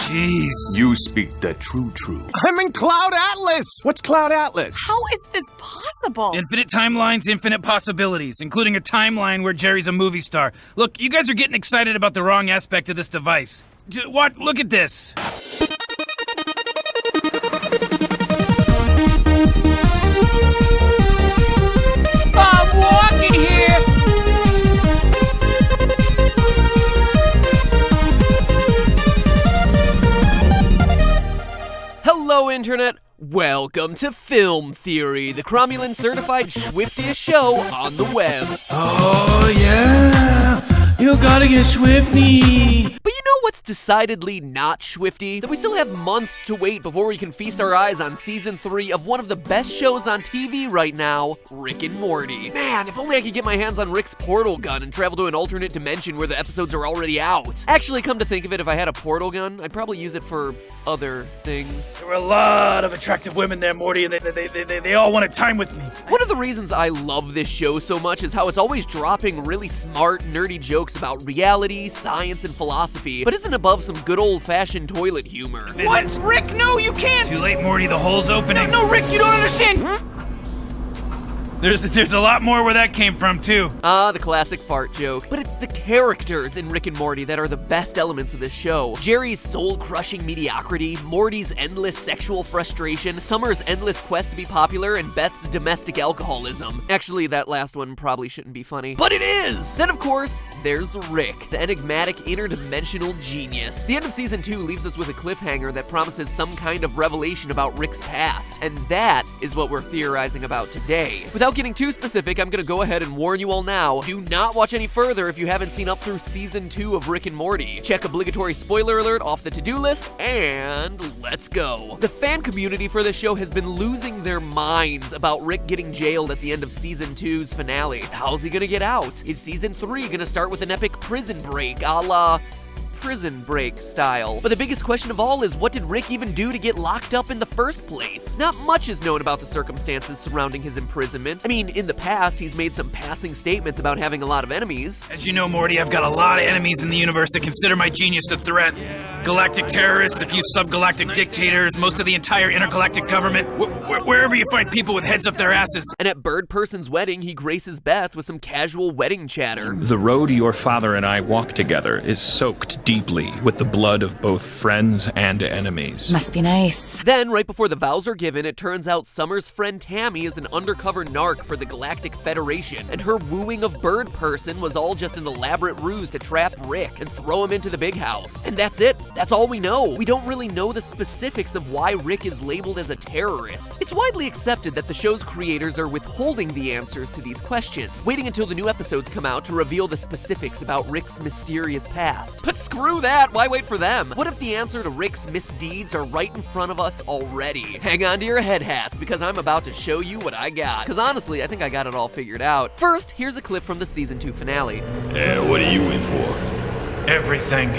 Jeez. You speak the true truth. I'm in Cloud Atlas! What's Cloud Atlas? How is this possible? Infinite timelines, infinite possibilities, including a timeline where Jerry's a movie star. Look, you guys are getting excited about the wrong aspect of this device. What? Look at this. I'm walking here! Hello, Internet. Welcome to Film Theory, the cromulent certified swiftiest show on the web. Oh, yeah. You gotta get swifty. But you know what's decidedly not swifty? That we still have months to wait before we can feast our eyes on season 3 of one of the best shows on TV right now, Rick and Morty. Man, if only I could get my hands on Rick's portal gun and travel to an alternate dimension where the episodes are already out. Actually, come to think of it, if I had a portal gun, I'd probably use it for other things. There were a lot of attractive women there, Morty, and they all wanted time with me. One of the reasons I love this show so much is how it's always dropping really smart, nerdy jokes about reality, science, and philosophy, but isn't above some good old-fashioned toilet humor. What? Rick, no, you can't! Too late, Morty, the hole's opening. No, Rick, you don't understand! There's a lot more where that came from, too. Ah, the classic fart joke. But it's the characters in Rick and Morty that are the best elements of this show. Jerry's soul-crushing mediocrity, Morty's endless sexual frustration, Summer's endless quest to be popular, and Beth's domestic alcoholism. Actually, that last one probably shouldn't be funny. But it is! Then, of course, there's Rick, the enigmatic interdimensional genius. The end of season 2 leaves us with a cliffhanger that promises some kind of revelation about Rick's past. And that is what we're theorizing about today. Without getting too specific, I'm gonna go ahead and warn you all now, do not watch any further if you haven't seen up through season 2 of Rick and Morty. Check obligatory spoiler alert off the to-do list, and let's go. The fan community for this show has been losing their minds about Rick getting jailed at the end of season 2's finale. How's he gonna get out? Is season 3 gonna start with an epic prison break, a la Prison Break style? But the biggest question of all is, what did Rick even do to get locked up in the first place? Not much is known about the circumstances surrounding his imprisonment. I mean, in the past, he's made some passing statements about having a lot of enemies. As you know, Morty, I've got a lot of enemies in the universe that consider my genius a threat. Galactic terrorists, a few subgalactic dictators, most of the entire intergalactic government. Wherever you find people with heads up their asses. And at Bird Person's wedding, he graces Beth with some casual wedding chatter. The road your father and I walk together is soaked deeply with the blood of both friends and enemies. Must be nice. Then, right before the vows are given, it turns out Summer's friend Tammy is an undercover narc for the Galactic Federation, and her wooing of Bird Person was all just an elaborate ruse to trap Rick and throw him into the big house. And that's it. That's all we know. We don't really know the specifics of why Rick is labeled as a terrorist. It's widely accepted that the show's creators are withholding the answers to these questions, waiting until the new episodes come out to reveal the specifics about Rick's mysterious past. But screw that, why wait for them? What if the answer to Rick's misdeeds are right in front of us already? Hang on to your head hats, because I'm about to show you what I got. Because honestly, I think I got it all figured out. First, here's a clip from the season 2 finale. What are you in for? Everything.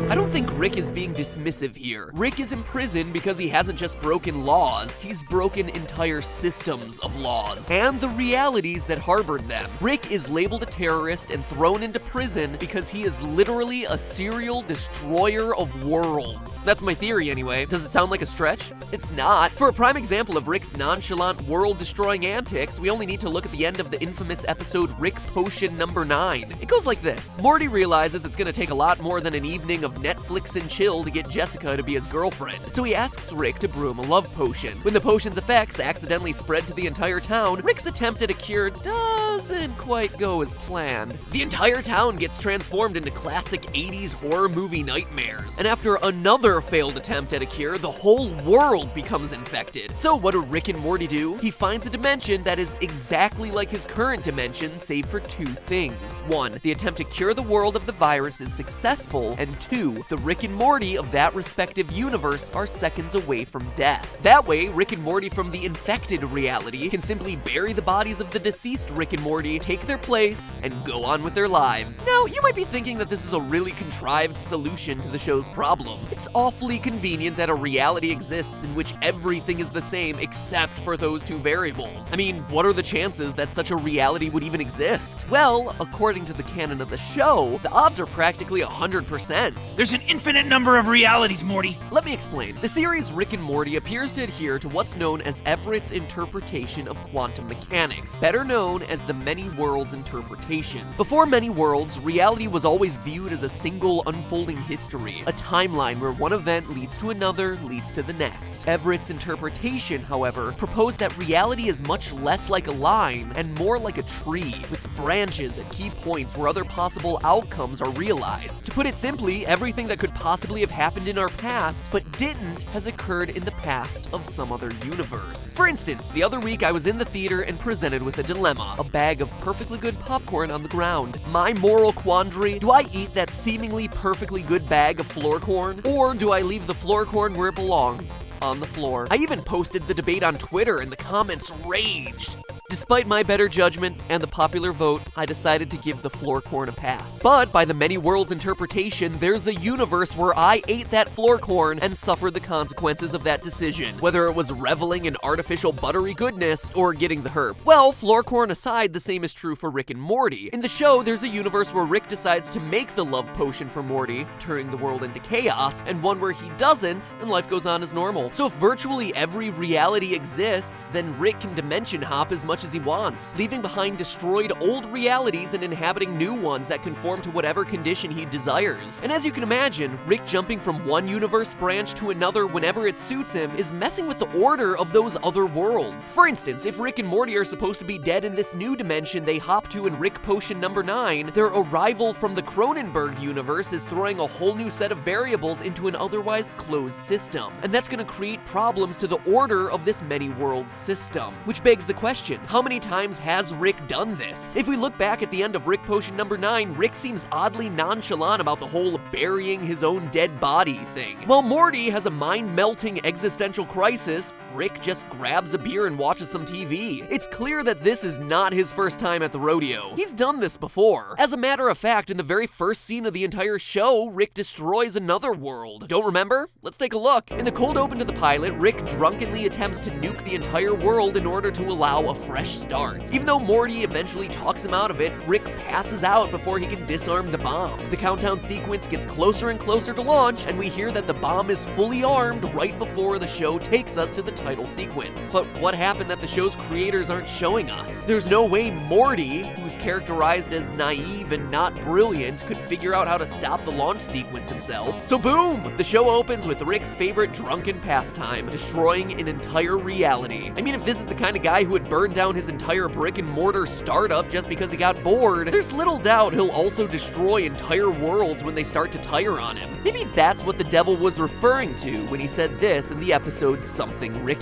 I don't think Rick is being dismissive here. Rick is in prison because he hasn't just broken laws, he's broken entire systems of laws, and the realities that harbored them. Rick is labeled a terrorist and thrown into prison because he is literally a serial destroyer of worlds. That's my theory anyway. Does it sound like a stretch? It's not. For a prime example of Rick's nonchalant world-destroying antics, we only need to look at the end of the infamous episode Rick Potion number 9. It goes like this. Morty realizes it's gonna take a lot more than an evening of Netflix and chill to get Jessica to be his girlfriend, so he asks Rick to brew him a love potion. When the potion's effects accidentally spread to the entire town, Rick's attempt at a cure doesn't quite go as planned. The entire town gets transformed into classic 80s horror movie nightmares, and after another failed attempt at a cure, the whole world becomes infected. So what do Rick and Morty do? He finds a dimension that is exactly like his current dimension, save for 2 things. 1, the attempt to cure the world of the virus is successful, and 2, the Rick and Morty of that respective universe are seconds away from death. That way, Rick and Morty from the infected reality can simply bury the bodies of the deceased Rick and Morty take their place and go on with their lives. Now, you might be thinking that this is a really contrived solution to the show's problem. It's awfully convenient that a reality exists in which everything is the same except for those two variables. I mean, what are the chances that such a reality would even exist? Well, according to the canon of the show, the odds are practically 100%. There's an infinite number of realities, Morty. Let me explain. The series Rick and Morty appears to adhere to what's known as Everett's interpretation of quantum mechanics, better known as the many worlds interpretation. Before many worlds, reality was always viewed as a single unfolding history, a timeline where one event leads to another, leads to the next. Everett's interpretation, however, proposed that reality is much less like a line and more like a tree, with branches at key points where other possible outcomes are realized. To put it simply, everything that could possibly have happened in our past, but didn't, has occurred in the past of some other universe. For instance, the other week I was in the theater and presented with a dilemma, a bag of perfectly good popcorn on the ground. My moral quandary: do I eat that seemingly perfectly good bag of floor corn, or do I leave the floor corn where it belongs? On the floor. I even posted the debate on Twitter and the comments raged. Despite my better judgment and the popular vote, I decided to give the floor corn a pass. But by the many worlds interpretation, there's a universe where I ate that floor corn and suffered the consequences of that decision, whether it was reveling in artificial buttery goodness or getting the herb. Well, floor corn aside, the same is true for Rick and Morty. In the show, there's a universe where Rick decides to make the love potion for Morty, turning the world into chaos, and one where he doesn't, and life goes on as normal. So if virtually every reality exists, then Rick can dimension hop as much as he wants, leaving behind destroyed old realities and inhabiting new ones that conform to whatever condition he desires. And as you can imagine, Rick jumping from one universe branch to another whenever it suits him is messing with the order of those other worlds. For instance, if Rick and Morty are supposed to be dead in this new dimension they hop to in Rick Potion number 9, their arrival from the Cronenberg universe is throwing a whole new set of variables into an otherwise closed system. And that's going to create problems to the order of this many world system. Which begs the question, how many times has Rick done this? If we look back at the end of Rick Potion number 9, Rick seems oddly nonchalant about the whole burying his own dead body thing. While Morty has a mind-melting existential crisis, Rick just grabs a beer and watches some TV. It's clear that this is not his first time at the rodeo. He's done this before. As a matter of fact, in the very first scene of the entire show, Rick destroys another world. Don't remember? Let's take a look. In the cold open to the pilot, Rick drunkenly attempts to nuke the entire world in order to allow a fresh start. Even though Morty eventually talks him out of it, Rick passes out before he can disarm the bomb. The countdown sequence gets closer and closer to launch, and we hear that the bomb is fully armed right before the show takes us to the title sequence. But what happened that the show's creators aren't showing us? There's no way Morty, who's characterized as naive and not brilliant, could figure out how to stop the launch sequence himself. So boom! The show opens with Rick's favorite drunken pastime, destroying an entire reality. I mean, if this is the kind of guy who would burn down his entire brick and mortar startup just because he got bored, there's little doubt he'll also destroy entire worlds when they start to tire on him. Maybe that's what the devil was referring to when he said this in the episode Something Ricked.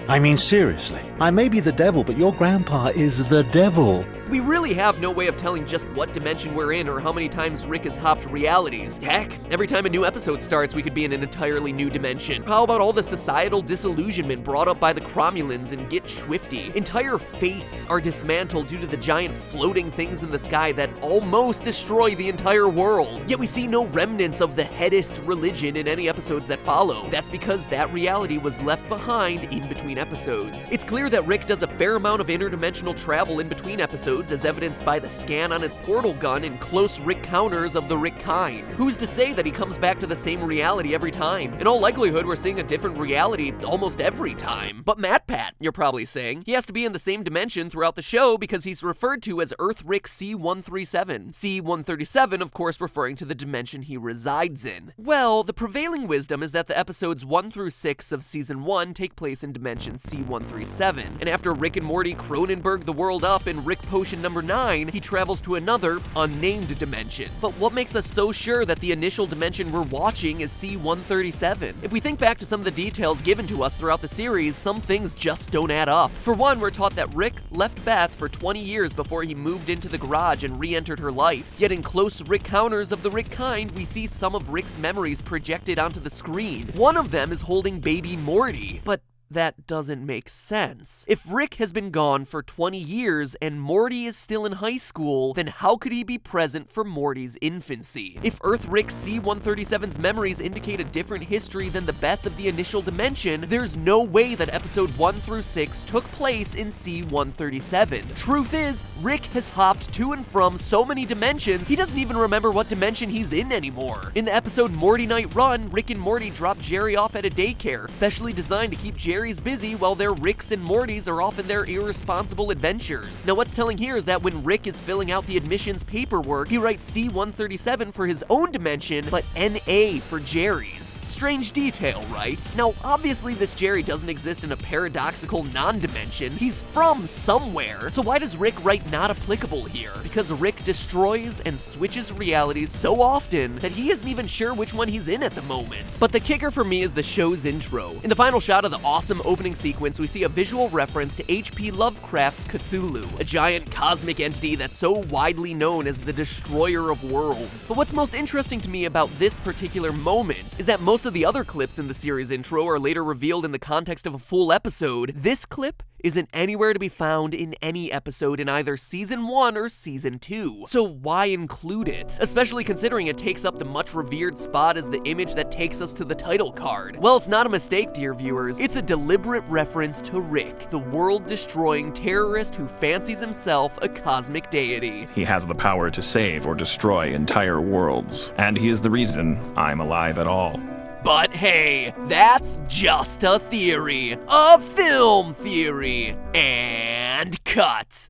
I mean, seriously. I may be the devil, but your grandpa is the devil. We really have no way of telling just what dimension we're in or how many times Rick has hopped realities. Heck, every time a new episode starts, we could be in an entirely new dimension. How about all the societal disillusionment brought up by the Cromulans in Get Swifty? Entire faiths are dismantled due to the giant floating things in the sky that almost destroy the entire world. Yet we see no remnants of the headist religion in any episodes that follow. That's because that reality was left behind in between episodes. It's clear that Rick does a fair amount of interdimensional travel in between episodes, as evidenced by the scan on his portal gun and close Rick counters of the Rick kind. Who's to say that he comes back to the same reality every time? In all likelihood, we're seeing a different reality almost every time. But MatPat, you're probably saying. He has to be in the same dimension throughout the show because he's referred to as Earth Rick C-137. C-137, of course, referring to the dimension he resides in. Well, the prevailing wisdom is that the episodes 1 through 6 of Season 1 take place in dimension C-137. And after Rick and Morty Cronenberg the world up in Rick Potion number 9, he travels to another, unnamed dimension. But what makes us so sure that the initial dimension we're watching is C-137? If we think back to some of the details given to us throughout the series, some things just don't add up. For one, we're taught that Rick left Beth for 20 years before he moved into the garage and re-entered her life. Yet in close Rick counters of the Rick kind, we see some of Rick's memories projected onto the screen. One of them is holding baby Morty. But that doesn't make sense. If Rick has been gone for 20 years and Morty is still in high school, then how could he be present for Morty's infancy? If Earth Rick C-137's memories indicate a different history than the Beth of the initial dimension, there's no way that episode 1 through 6 took place in C-137. Truth is, Rick has hopped to and from so many dimensions, he doesn't even remember what dimension he's in anymore. In the episode Morty Night Run, Rick and Morty drop Jerry off at a daycare, specially designed to keep Jerry's busy while their Ricks and Mortys are off in their irresponsible adventures. Now what's telling here is that when Rick is filling out the admissions paperwork, he writes C-137 for his own dimension, but NA for Jerry's. Strange detail, right? Now, obviously this Jerry doesn't exist in a paradoxical non-dimension. He's from somewhere. So why does Rick write not applicable here? Because Rick destroys and switches realities so often that he isn't even sure which one he's in at the moment. But the kicker for me is the show's intro. In the final shot of the awesome opening sequence, we see a visual reference to H.P. Lovecraft's Cthulhu, a giant cosmic entity that's so widely known as the destroyer of worlds. But what's most interesting to me about this particular moment is that most of the other clips in the series intro are later revealed in the context of a full episode. This clip isn't anywhere to be found in any episode in either Season 1 or Season 2. So why include it? Especially considering it takes up the much revered spot as the image that takes us to the title card. Well, it's not a mistake, dear viewers. It's a deliberate reference to Rick, the world-destroying terrorist who fancies himself a cosmic deity. He has the power to save or destroy entire worlds, and he is the reason I'm alive at all. But hey, that's just a theory. A film theory. And cut.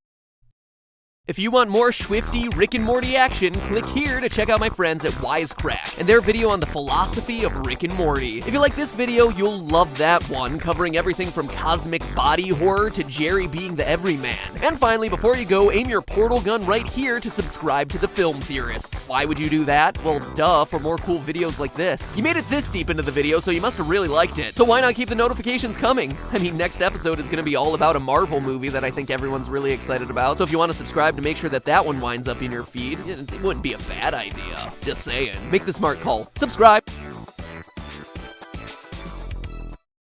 If you want more Swifty Rick and Morty action, click here to check out my friends at Wisecrack and their video on the philosophy of Rick and Morty. If you like this video, you'll love that one, covering everything from cosmic body horror to Jerry being the everyman. And finally, before you go, aim your portal gun right here to subscribe to the Film Theorists. Why would you do that? Well, duh, for more cool videos like this. You made it this deep into the video, so you must have really liked it. So why not keep the notifications coming? I mean, next episode is gonna be all about a Marvel movie that I think everyone's really excited about. So if you want to subscribe to make sure that that one winds up in your feed, it wouldn't be a bad idea. Just saying. Make the smart call. Subscribe.